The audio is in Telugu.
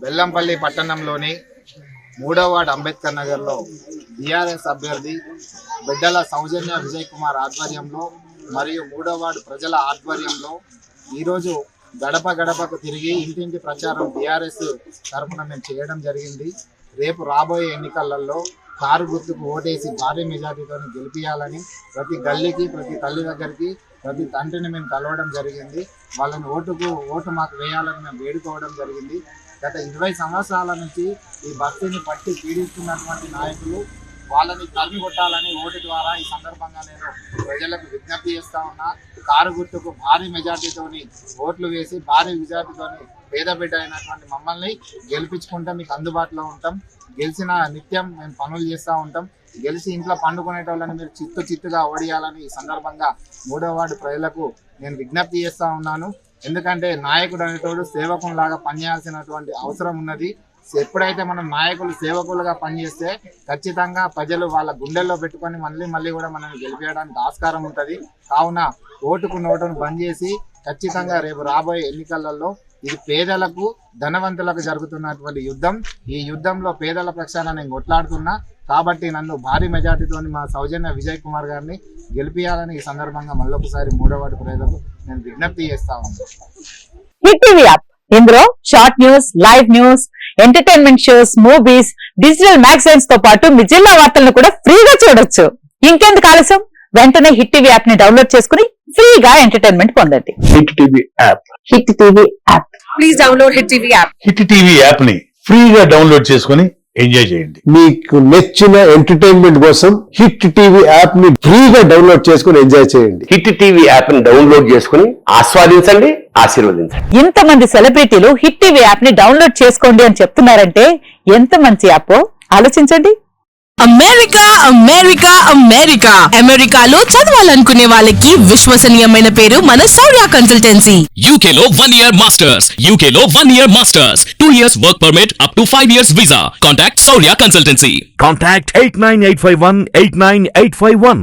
బెల్లంపల్లి పట్టణంలోని 3వ వార్డు అంబేద్కర్ నగర్లో బీఆర్ఎస్ అభ్యర్థి బిడ్డల సౌజన్య విజయ్ కుమార్ ఆధ్వర్యంలో మరియు 3వ వార్డు ప్రజల ఆధ్వర్యంలో ఈరోజు గడప గడపకు తిరిగి ఇంటింటి ప్రచారం బీఆర్ఎస్ తరఫున మేము చేయడం జరిగింది. రేపు రాబోయే ఎన్నికలలో కారు గుర్తుకు ఓటేసి భారీ మెజార్టీతో గెలిపించాలని ప్రతి గల్లీకి, ప్రతి తల్లి దగ్గరికి, ప్రతి తండ్రిని మేము కలవడం జరిగింది. వాళ్ళని ఓటు మాకు వేయాలని మేము వేడుకోవడం జరిగింది. గత 20 సంవత్సరాల నుంచి ఈ భక్తిని పట్టి పీడిస్తున్నటువంటి నాయకులు వాళ్ళని తరిమి కొట్టాలని ఓటు ద్వారా ఈ సందర్భంగా నేను ప్రజలకు విజ్ఞప్తి చేస్తా ఉన్నా. కారు గుర్తుకు భారీ మెజార్టీతోని ఓట్లు వేసి భారీ మెజార్టీతోని పేద బిడ్డ అయినటువంటి మమ్మల్ని గెలిపించుకుంటే మీకు అందుబాటులో ఉంటాం. గెలిచిన నిత్యం మేము పనులు చేస్తూ ఉంటాం. గెలిచి ఇంట్లో పండుకునేటోళ్ళని మీరు చిత్తుగా ఓడియాలని ఈ సందర్భంగా 3వ వార్డు ప్రజలకు నేను విజ్ఞప్తి చేస్తూ ఉన్నాను. ఎందుకంటే నాయకుడు అనేటోడు సేవకునిలాగా పనిచేయాల్సినటువంటి అవసరం ఉన్నది. ఎప్పుడైతే మనం నాయకులు సేవకులుగా పనిచేస్తే ఖచ్చితంగా ప్రజలు వాళ్ళ గుండెల్లో పెట్టుకొని మళ్ళీ కూడా మనల్ని గెలిపించడానికి ఆస్కారం ఉంటుంది. కావున ఓటుకు నోటును బంద్ చేసి ఖచ్చితంగా రేపు రాబోయే ఎన్నికలలో ఇది పేదలకు ధనవంతులకు జరుగుతున్నటువంటి యుద్ధం. ఈ యుద్ధంలో పేదల పక్షాన నేను కొట్లాడుతున్నా కాబట్టి నన్ను భారీ మెజార్టీతో మా సౌజన్య విజయ్ కుమార్ గారిని గెలిపించాలని ఈ సందర్భంగా మళ్ళొకసారి 3వ వార్డు ప్రజలకు నేను విజ్ఞప్తి చేస్తా ఉన్నాను. హిట్ టీవీ యాప్ ఇందులో short news, live news, entertainment shows, movies, digital magazines తో పాటు మీ జిల్లా వార్తలను కూడా ఫ్రీగా చూడొచ్చు. ఇంకెందుకు ఆలస్యం, వెంటనే హిట్ టీవీ యాప్ ని డౌన్లోడ్ చేసుకుని ఫ్రీగా ఎంటర్టైన్మెంట్ పొందండి. Hit TV app. Hit TV app. Please download hit TV app. Hit TV app ని ఫ్రీగా డౌన్లోడ్ చేసుకుని ఎంజాయ్ చేయండి. మీకు నచ్చిన ఎంటర్టైన్మెంట్ కోసం హిట్ టీవీ యాప్ ని ఫ్రీగా డౌన్లోడ్ చేసుకుని ఎంజాయ్ చేయండి. హిట్ టీవీ యాప్ ని డౌన్లోడ్ చేసుకుని ఆస్వాదించండి, ఆశీర్వదించండి. ఇంతమంది సెలబ్రిటీలు హిట్ టీవీ యాప్ ని డౌన్లోడ్ చేసుకోండి అని చెప్తున్నారంటే ఎంత మంచి యాప్ ఆలోచించండి. అమెరికా అమెరికా అమెరికా అమెరికాలో చదవాలనుకునే వాళ్ళకి విశ్వసనీయమైన పేరు మన శౌర్య కన్సల్టెన్సీ. UK లో 1 year masters. UK లో 1 year masters. 2 years work permit up to 5 years visa. Contact Shaurya Consultancy. Contact 89851 89851.